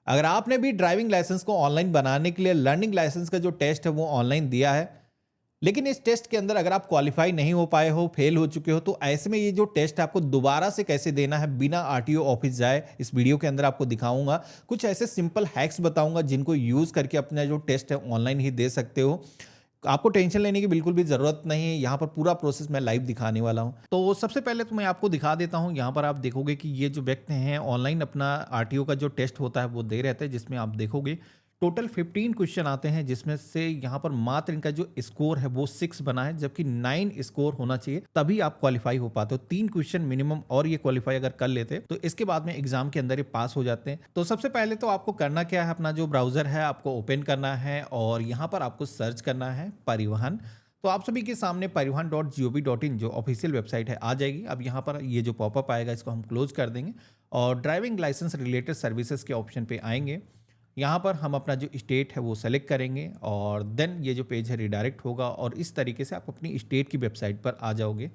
अगर आपने भी ड्राइविंग लाइसेंस को ऑनलाइन बनाने के लिए लर्निंग लाइसेंस का जो टेस्ट है वो ऑनलाइन दिया है, लेकिन इस टेस्ट के अंदर अगर आप क्वालिफाई नहीं हो पाए हो, फेल हो चुके हो, तो ऐसे में ये जो टेस्ट है आपको दोबारा से कैसे देना है बिना आरटीओ ऑफिस जाए, इस वीडियो के अंदर आपको दिखाऊंगा। कुछ ऐसे सिंपल हैक्स बताऊंगा जिनको यूज करके अपना जो टेस्ट है ऑनलाइन ही दे सकते हो। आपको टेंशन लेने की बिल्कुल भी ज़रूरत नहीं है, यहाँ पर पूरा प्रोसेस मैं लाइव दिखाने वाला हूँ। तो सबसे पहले तो मैं आपको दिखा देता हूँ, यहाँ पर आप देखोगे कि ये जो व्यक्ति हैं ऑनलाइन अपना आरटीओ का जो टेस्ट होता है वो दे रहे थे, जिसमें आप देखोगे टोटल 15 क्वेश्चन आते हैं, जिसमें से यहाँ पर मात्र इनका जो स्कोर है वो 6 बना है, जबकि 9 स्कोर होना चाहिए तभी आप क्वालिफाई हो पाते हो। 3 क्वेश्चन मिनिमम और ये क्वालिफाई अगर कर लेते तो इसके बाद में एग्जाम के अंदर ये पास हो जाते हैं। तो सबसे पहले तो आपको करना क्या है, अपना जो ब्राउजर है आपको ओपन करना है और यहाँ पर आपको सर्च करना है परिवहन। तो आप सभी के सामने परिवहन.gov.in जो ऑफिशियल वेबसाइट है आ जाएगी। अब यहाँ पर ये जो पॉपअप आएगा इसको हम क्लोज कर देंगे और ड्राइविंग लाइसेंस रिलेटेड सर्विसेज के ऑप्शन पे आएंगे। यहाँ पर हम अपना जो स्टेट है वो सेलेक्ट करेंगे और देन ये जो पेज है रिडायरेक्ट होगा और इस तरीके से आप अपनी स्टेट की वेबसाइट पर आ जाओगे।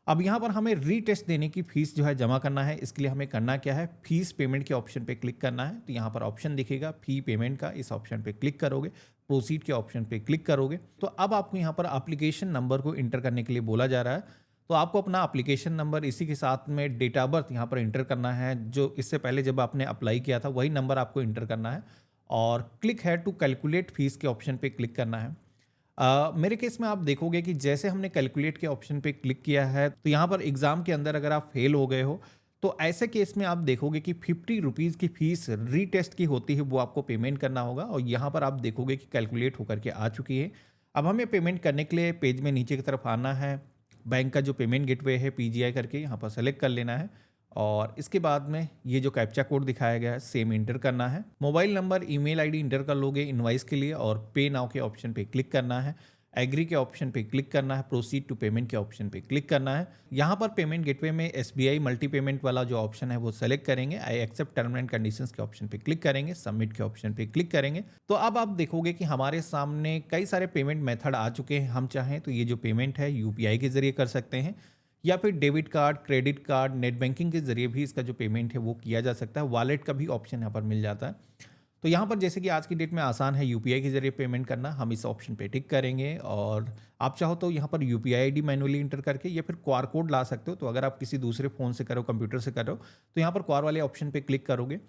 अब यहाँ पर हमें रीटेस्ट देने की फीस जो है जमा करना है। इसके लिए हमें करना क्या है, फीस पेमेंट के ऑप्शन पे क्लिक करना है। तो यहाँ पर ऑप्शन दिखेगा फी पेमेंट का, इस ऑप्शन पे क्लिक करोगे, प्रोसीड के ऑप्शन पे क्लिक करोगे। तो अब आपको यहाँ पर एप्लीकेशन नंबर को इंटर करने के लिए बोला जा रहा है। तो आपको अपना एप्लीकेशन नंबर इसी के साथ में डेट ऑफ बर्थ यहाँ पर इंटर करना है, जो इससे पहले जब आपने अप्लाई किया था वही नंबर आपको इंटर करना है और क्लिक है टू कैलकुलेट फीस के ऑप्शन पे क्लिक करना है। मेरे केस में आप देखोगे कि जैसे हमने कैलकुलेट के ऑप्शन पे क्लिक किया है तो यहाँ पर एग्जाम के अंदर अगर आप फेल हो गए हो तो ऐसे केस में आप देखोगे कि 50 रुपीज़ की फीस रीटेस्ट की होती है, वो आपको पेमेंट करना होगा और यहाँ पर आप देखोगे कि कैलकुलेट होकर के आ चुकी है। अब हमें पेमेंट करने के लिए पेज में नीचे की तरफ आना है, बैंक का जो पेमेंट गेटवे है पीजीआई करके यहाँ पर सेलेक्ट कर लेना है और इसके बाद में ये जो कैप्चा कोड दिखाया गया है सेम इंटर करना है। Mobile number email ID inter कर लोगे इनवाइस के लिए और पे नाउ के ऑप्शन पे क्लिक करना है, एग्री के ऑप्शन पे क्लिक करना है, प्रोसीड टू पेमेंट के ऑप्शन पे क्लिक करना है। यहाँ पर पेमेंट गेटवे में एसबीआई मल्टी पेमेंट वाला जो ऑप्शन है वो सेलेक्ट करेंगे, I accept term and conditions के ऑप्शन पे क्लिक करेंगे, सबमिट के ऑप्शन पे क्लिक करेंगे। तो अब आप देखोगे कि हमारे सामने कई सारे पेमेंट मेथड आ चुके हैं। हम चाहें तो ये जो पेमेंट है यूपीआई के जरिए कर सकते हैं या फिर debit card, credit card, net banking के जरिए भी इसका जो पेमेंट है वो किया जा सकता है। वॉलेट का भी ऑप्शन यहाँ पर मिल जाता है। तो यहाँ पर जैसे कि आज की डेट में आसान है यूपीआई के जरिए पेमेंट करना, हम इस ऑप्शन पे टिक करेंगे और आप चाहो तो यहाँ पर यूपीआई आईडी मैनुअली इंटर करके या फिर क्यूआर कोड ला सकते हो। तो अगर आप किसी दूसरे फ़ोन से करो, कंप्यूटर से करो, तो यहाँ पर क्यूआर वाले ऑप्शन पे क्लिक करोगे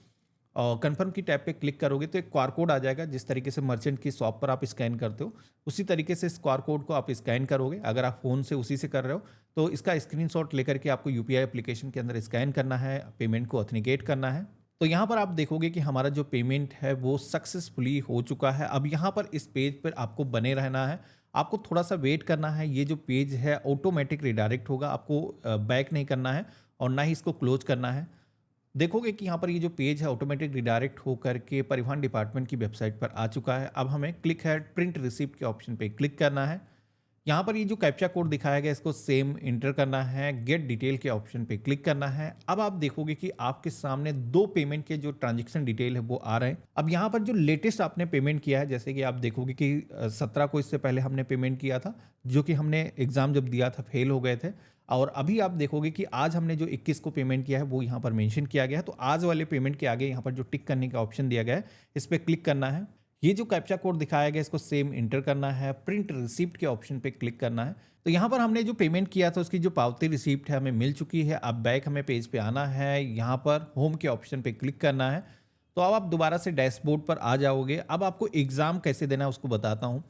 और कन्फर्म की टैब पे क्लिक करोगे तो एक क्यूआर कोड आ जाएगा। जिस तरीके से मर्चेंट की शॉप पर आप स्कैन करते हो उसी तरीके से इस क्यूआर कोड को आप स्कैन करोगे। अगर आप फ़ोन से उसी से कर रहे हो तो इसका स्क्रीनशॉट लेकर के आपको यूपीआई एप्लीकेशन के अंदर स्कैन करना है, पेमेंट को ऑथेंटिकेट करना है। तो यहाँ पर आप देखोगे कि हमारा जो पेमेंट है वो सक्सेसफुली हो चुका है। अब यहाँ पर इस पेज पर आपको बने रहना है, आपको थोड़ा सा वेट करना है। ये जो पेज है ऑटोमेटिक रिडायरेक्ट होगा, आपको बैक नहीं करना है और ना ही इसको क्लोज करना है। देखोगे कि यहाँ पर ये जो पेज है ऑटोमेटिक रिडायरेक्ट होकर के परिवहन डिपार्टमेंट की वेबसाइट पर आ चुका है। अब हमें क्लिक है प्रिंट रिसिप्ट के ऑप्शन पे क्लिक करना है। यहाँ पर ये जो कैप्चा कोड दिखाया गया इसको सेम इंटर करना है, गेट डिटेल के ऑप्शन पे क्लिक करना है। अब आप देखोगे कि आपके सामने 2 पेमेंट के जो ट्रांजेक्शन डिटेल है वो आ रहे हैं। अब यहाँ पर जो लेटेस्ट आपने पेमेंट किया है, जैसे कि आप देखोगे कि 17 को इससे पहले हमने पेमेंट किया था, जो कि हमने एग्जाम जब दिया था फेल हो गए थे। और अभी आप देखोगे कि आज हमने जो 21 को पेमेंट किया है वो यहाँ पर मेंशन किया गया है। तो आज वाले पेमेंट के आगे यहाँ पर जो टिक करने का ऑप्शन दिया गया है इस पर क्लिक करना है। ये जो कैप्चा कोड दिखाया गया इसको सेम इंटर करना है, प्रिंट रिसिप्ट के ऑप्शन पे क्लिक करना है। तो यहाँ पर हमने जो पेमेंट किया था उसकी जो पावती रिसिप्ट है हमें मिल चुकी है। अब बैक हमें पेज पे आना है, यहाँ पर होम के ऑप्शन पे क्लिक करना है। तो अब आप दोबारा से डैशबोर्ड पर आ जाओगे। अब आपको एग्जाम कैसे देना है उसको बताता हूँ।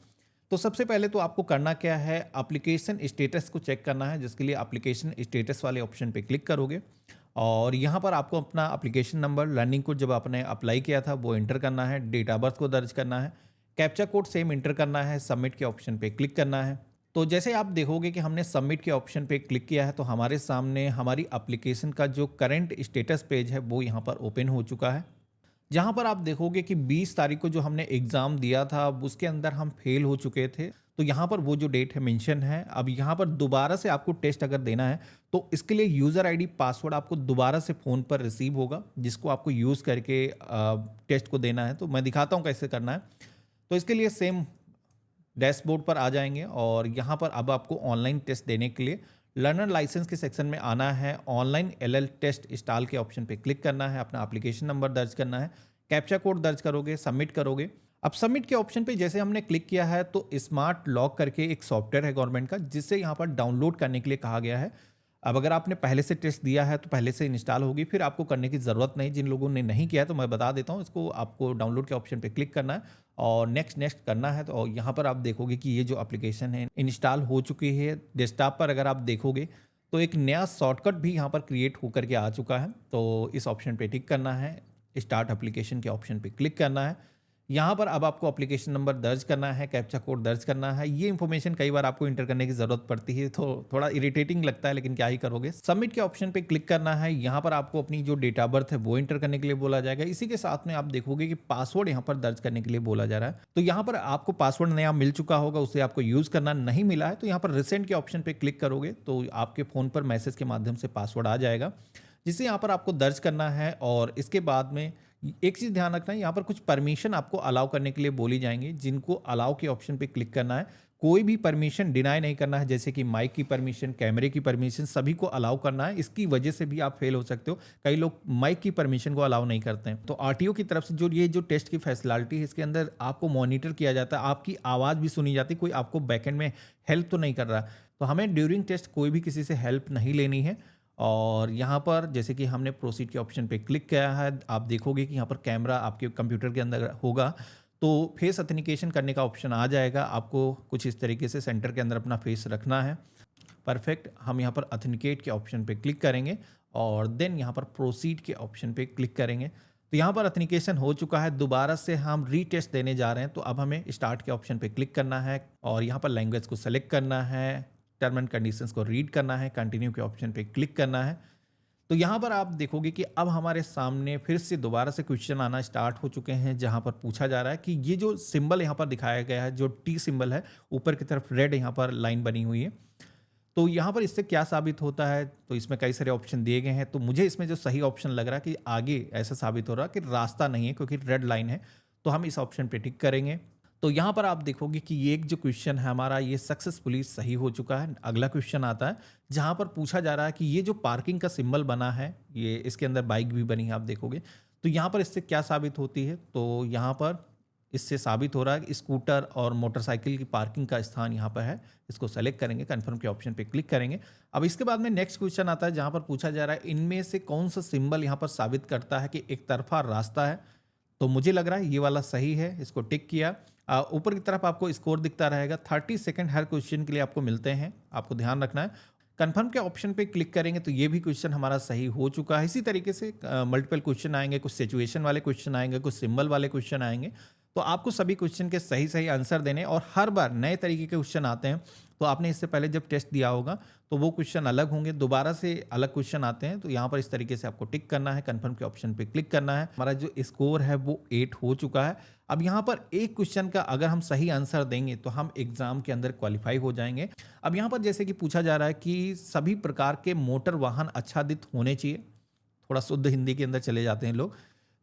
तो सबसे पहले तो आपको करना क्या है, एप्लीकेशन स्टेटस को चेक करना है, जिसके लिए एप्लीकेशन स्टेटस वाले ऑप्शन पे क्लिक करोगे और यहाँ पर आपको अपना एप्लीकेशन नंबर, लर्निंग कोड जब आपने अप्लाई किया था वो इंटर करना है, डेट ऑफ बर्थ को दर्ज करना है, कैप्चा कोड सेम इंटर करना है, सबमिट के ऑप्शन पे क्लिक करना है। तो जैसे आप देखोगे कि हमने सबमिट के ऑप्शन पे क्लिक किया है तो हमारे सामने हमारी एप्लीकेशन का जो करंट स्टेटस पेज है वो यहाँ पर ओपन हो चुका है। जहाँ पर आप देखोगे कि 20 तारीख को जो हमने एग्ज़ाम दिया था उसके अंदर हम फेल हो चुके थे। तो यहाँ पर वो जो डेट है मेंशन है। अब यहाँ पर दोबारा से आपको टेस्ट अगर देना है तो इसके लिए यूज़र आईडी पासवर्ड आपको दोबारा से फ़ोन पर रिसीव होगा, जिसको आपको यूज़ करके टेस्ट को देना है। तो मैं दिखाता हूँ कैसे करना है। तो इसके लिए सेम डैशबोर्ड पर आ जाएंगे और यहाँ पर अब आपको ऑनलाइन टेस्ट देने के लिए लर्नर लाइसेंस के सेक्शन में आना है, ऑनलाइन एलएल टेस्ट इंस्टॉल के ऑप्शन पे क्लिक करना है, अपना एप्लीकेशन नंबर दर्ज करना है, कैप्चा कोड दर्ज करोगे, सबमिट करोगे। अब सबमिट के ऑप्शन पे जैसे हमने क्लिक किया है तो स्मार्ट लॉक करके एक सॉफ्टवेयर है गवर्नमेंट का, जिसे यहाँ पर डाउनलोड करने के लिए कहा गया है। अब अगर आपने पहले से टेस्ट दिया है तो पहले से इंस्टॉल होगी, फिर आपको करने की ज़रूरत नहीं। जिन लोगों ने नहीं किया है तो मैं बता देता हूँ, इसको आपको डाउनलोड के ऑप्शन पे क्लिक करना है और नेक्स्ट नेक्स्ट करना है। तो यहाँ पर आप देखोगे कि ये जो एप्लीकेशन है इंस्टॉल हो चुकी है। डेस्कटॉप पर अगर आप देखोगे तो एक नया शॉर्टकट भी यहाँ पर क्रिएट होकर के आ चुका है। तो इस ऑप्शन पे टिक करना है, स्टार्ट एप्लीकेशन के ऑप्शन पे क्लिक करना है। यहाँ पर अब आपको एप्लीकेशन नंबर दर्ज करना है, कैप्चा कोड दर्ज करना है। ये इन्फॉर्मेशन कई बार आपको इंटर करने की ज़रूरत पड़ती है, तो थोड़ा इरिटेटिंग लगता है, लेकिन क्या ही करोगे। सबमिट के ऑप्शन पे क्लिक करना है। यहाँ पर आपको अपनी जो डेट ऑफ बर्थ है वो इंटर करने के लिए बोला जाएगा। इसी के साथ में आप देखोगे कि पासवर्ड यहाँ पर दर्ज करने के लिए बोला जा रहा है। तो यहाँ पर आपको पासवर्ड नया मिल चुका होगा, उसे आपको यूज़ करना नहीं मिला है तो यहाँ पर रिसेंट के ऑप्शन पर क्लिक करोगे तो आपके फ़ोन पर मैसेज के माध्यम से पासवर्ड आ जाएगा, जिसे यहाँ पर आपको दर्ज करना है। और इसके बाद में एक चीज़ ध्यान रखना है, यहाँ पर कुछ परमिशन आपको अलाउ करने के लिए बोली जाएंगी, जिनको अलाउ के ऑप्शन पे क्लिक करना है। कोई भी परमिशन डिनाई नहीं करना है, जैसे कि माइक की परमिशन, कैमरे की परमिशन, सभी को अलाउ करना है। इसकी वजह से भी आप फेल हो सकते हो। कई लोग माइक की परमिशन को अलाउ नहीं करते हैं। तो आरटीओ की तरफ से जो टेस्ट की फैसिलिटी है, इसके अंदर आपको मॉनिटर किया जाता है, आपकी आवाज़ भी सुनी जाती है, कोई आपको बैकएंड में हेल्प तो नहीं कर रहा। तो हमें ड्यूरिंग टेस्ट कोई भी किसी से हेल्प नहीं लेनी है। और यहाँ पर जैसे कि हमने प्रोसीड के ऑप्शन पे क्लिक किया है, आप देखोगे कि यहाँ पर कैमरा आपके कंप्यूटर के अंदर होगा, तो फेस ऑथेंटिकेशन करने का ऑप्शन आ जाएगा। आपको कुछ इस तरीके से सेंटर के अंदर अपना फेस रखना है। परफेक्ट। हम यहाँ पर ऑथेंटिकेट के ऑप्शन पे क्लिक करेंगे और देन यहाँ पर प्रोसीड के ऑप्शन पे क्लिक करेंगे। तो यहाँ पर ऑथेंटिकेशन हो चुका है। दोबारा से हम रीटेस्ट देने जा रहे हैं, तो अब हमें स्टार्ट के ऑप्शन पे क्लिक करना है और यहाँ पर लैंग्वेज को सेलेक्ट करना है, टर्म एंड कंडीशंस को रीड करना है, कंटिन्यू के ऑप्शन पे क्लिक करना है। तो यहाँ पर आप देखोगे कि अब हमारे सामने फिर से दोबारा से क्वेश्चन आना स्टार्ट हो चुके हैं, जहाँ पर पूछा जा रहा है कि ये जो सिंबल यहाँ पर दिखाया गया है, जो टी सिंबल है, ऊपर की तरफ रेड यहाँ पर लाइन बनी हुई है, तो यहाँ पर इससे क्या साबित होता है। तो इसमें कई सारे ऑप्शन दिए गए हैं, तो मुझे इसमें जो सही ऑप्शन लग रहा है कि आगे ऐसा साबित हो रहा है कि रास्ता नहीं है, क्योंकि रेड लाइन है। तो हम इस ऑप्शन पे टिक करेंगे। तो यहाँ पर आप देखोगे कि ये एक जो क्वेश्चन है हमारा, ये सक्सेसफुली सही हो चुका है। अगला क्वेश्चन आता है जहाँ पर पूछा जा रहा है कि ये जो पार्किंग का सिंबल बना है, ये इसके अंदर बाइक भी बनी है, आप देखोगे। तो यहाँ पर इससे क्या साबित होती है, तो यहाँ पर इससे साबित हो रहा है कि स्कूटर और मोटरसाइकिल की पार्किंग का स्थान यहाँ पर है। इसको सेलेक्ट करेंगे, कन्फर्म के ऑप्शन पे क्लिक करेंगे। अब इसके बाद में नेक्स्ट क्वेश्चन आता है जहाँ पर पूछा जा रहा है इनमें से कौन सा सिंबल यहाँ पर साबित करता है कि एक तरफा रास्ता है। तो मुझे लग रहा है ये वाला सही है, इसको टिक किया। ऊपर की तरफ आपको स्कोर दिखता रहेगा। 30 सेकंड हर क्वेश्चन के लिए आपको मिलते हैं, आपको ध्यान रखना है। कंफर्म के ऑप्शन पे क्लिक करेंगे तो ये भी क्वेश्चन हमारा सही हो चुका है। इसी तरीके से मल्टीपल क्वेश्चन आएंगे, कुछ सिचुएशन वाले क्वेश्चन आएंगे, कुछ सिंबल वाले क्वेश्चन आएंगे। तो आपको सभी क्वेश्चन के सही सही आंसर देने, और हर बार नए तरीके के क्वेश्चन आते हैं। तो आपने इससे पहले जब टेस्ट दिया होगा तो वो क्वेश्चन अलग होंगे, दोबारा से अलग क्वेश्चन आते हैं। तो यहाँ पर इस तरीके से आपको टिक करना है, कंफर्म के ऑप्शन पे क्लिक करना है। हमारा जो स्कोर है वो 8 हो चुका है। अब यहाँ पर एक क्वेश्चन का अगर हम सही आंसर देंगे तो हम एग्जाम के अंदर क्वालिफाई हो जाएंगे। अब यहाँ पर जैसे कि पूछा जा रहा है कि सभी प्रकार के मोटर वाहन आच्छादित होने चाहिए। थोड़ा शुद्ध हिंदी के अंदर चले जाते हैं लोग।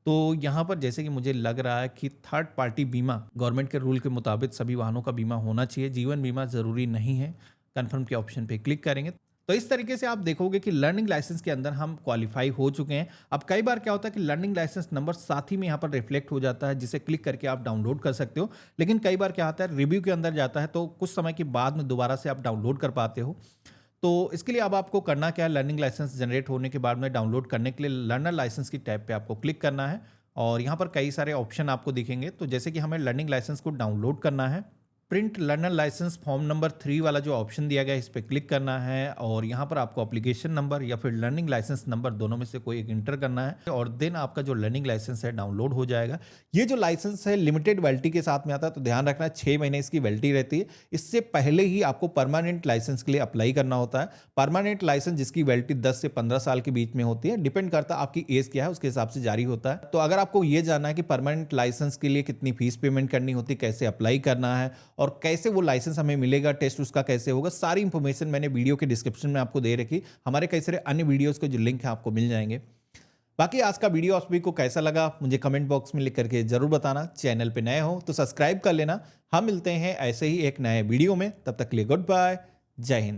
तो यहाँ पर जैसे कि मुझे लग रहा है कि थर्ड पार्टी बीमा, गवर्नमेंट के रूल के मुताबिक सभी वाहनों का बीमा होना चाहिए, जीवन बीमा जरूरी नहीं है। कन्फर्म के ऑप्शन पे क्लिक करेंगे तो इस तरीके से आप देखोगे कि लर्निंग लाइसेंस के अंदर हम क्वालिफाई हो चुके हैं। अब कई बार क्या होता है कि लर्निंग लाइसेंस नंबर साथ ही में यहाँ पर रिफ्लेक्ट हो जाता है, जिसे क्लिक करके आप डाउनलोड कर सकते हो। लेकिन कई बार क्या होता है, रिव्यू के अंदर जाता है, तो कुछ समय के बाद में दोबारा से आप डाउनलोड कर पाते हो। तो इसके लिए अब आपको करना क्या है, लर्निंग लाइसेंस जनरेट होने के बाद में डाउनलोड करने के लिए लर्नर लाइसेंस की टैब पे आपको क्लिक करना है और यहाँ पर कई सारे ऑप्शन आपको दिखेंगे। तो जैसे कि हमें लर्निंग लाइसेंस को डाउनलोड करना है, print learner license form number 3 वाला जो ऑप्शन दिया गया है, इस पर क्लिक करना है और यहाँ पर आपको एप्लीकेशन नंबर या फिर लर्निंग लाइसेंस नंबर दोनों में से कोई एक इंटर करना है और देन आपका जो लर्निंग लाइसेंस है डाउनलोड हो जाएगा। ये जो लाइसेंस है लिमिटेड वैलिडिटी के साथ में आता है, तो ध्यान रखना 6 महीने इसकी वैलिडिटी रहती है। इससे पहले ही आपको परमानेंट लाइसेंस के लिए अप्लाई करना होता है। परमानेंट लाइसेंस जिसकी वैलिडिटी 10 से 15 साल के बीच में होती है, डिपेंड करता है आपकी एज क्या है, उसके हिसाब से जारी होता है। तो अगर आपको ये जानना है कि परमानेंट लाइसेंस के लिए कितनी फीस पेमेंट करनी होती है, कैसे अप्लाई करना है और कैसे वो लाइसेंस हमें मिलेगा, टेस्ट उसका कैसे होगा, सारी इंफॉर्मेशन मैंने वीडियो के डिस्क्रिप्शन में आपको दे रखी। हमारे कई सारे अन्य वीडियोस के जो लिंक है आपको मिल जाएंगे। बाकी आज का वीडियो आप सभी को कैसा लगा मुझे कमेंट बॉक्स में लिख करके जरूर बताना। चैनल पे नए हो तो सब्सक्राइब कर लेना। हम मिलते हैं ऐसे ही एक नए वीडियो में, तब तक के लिए गुड बाय, जय हिंद।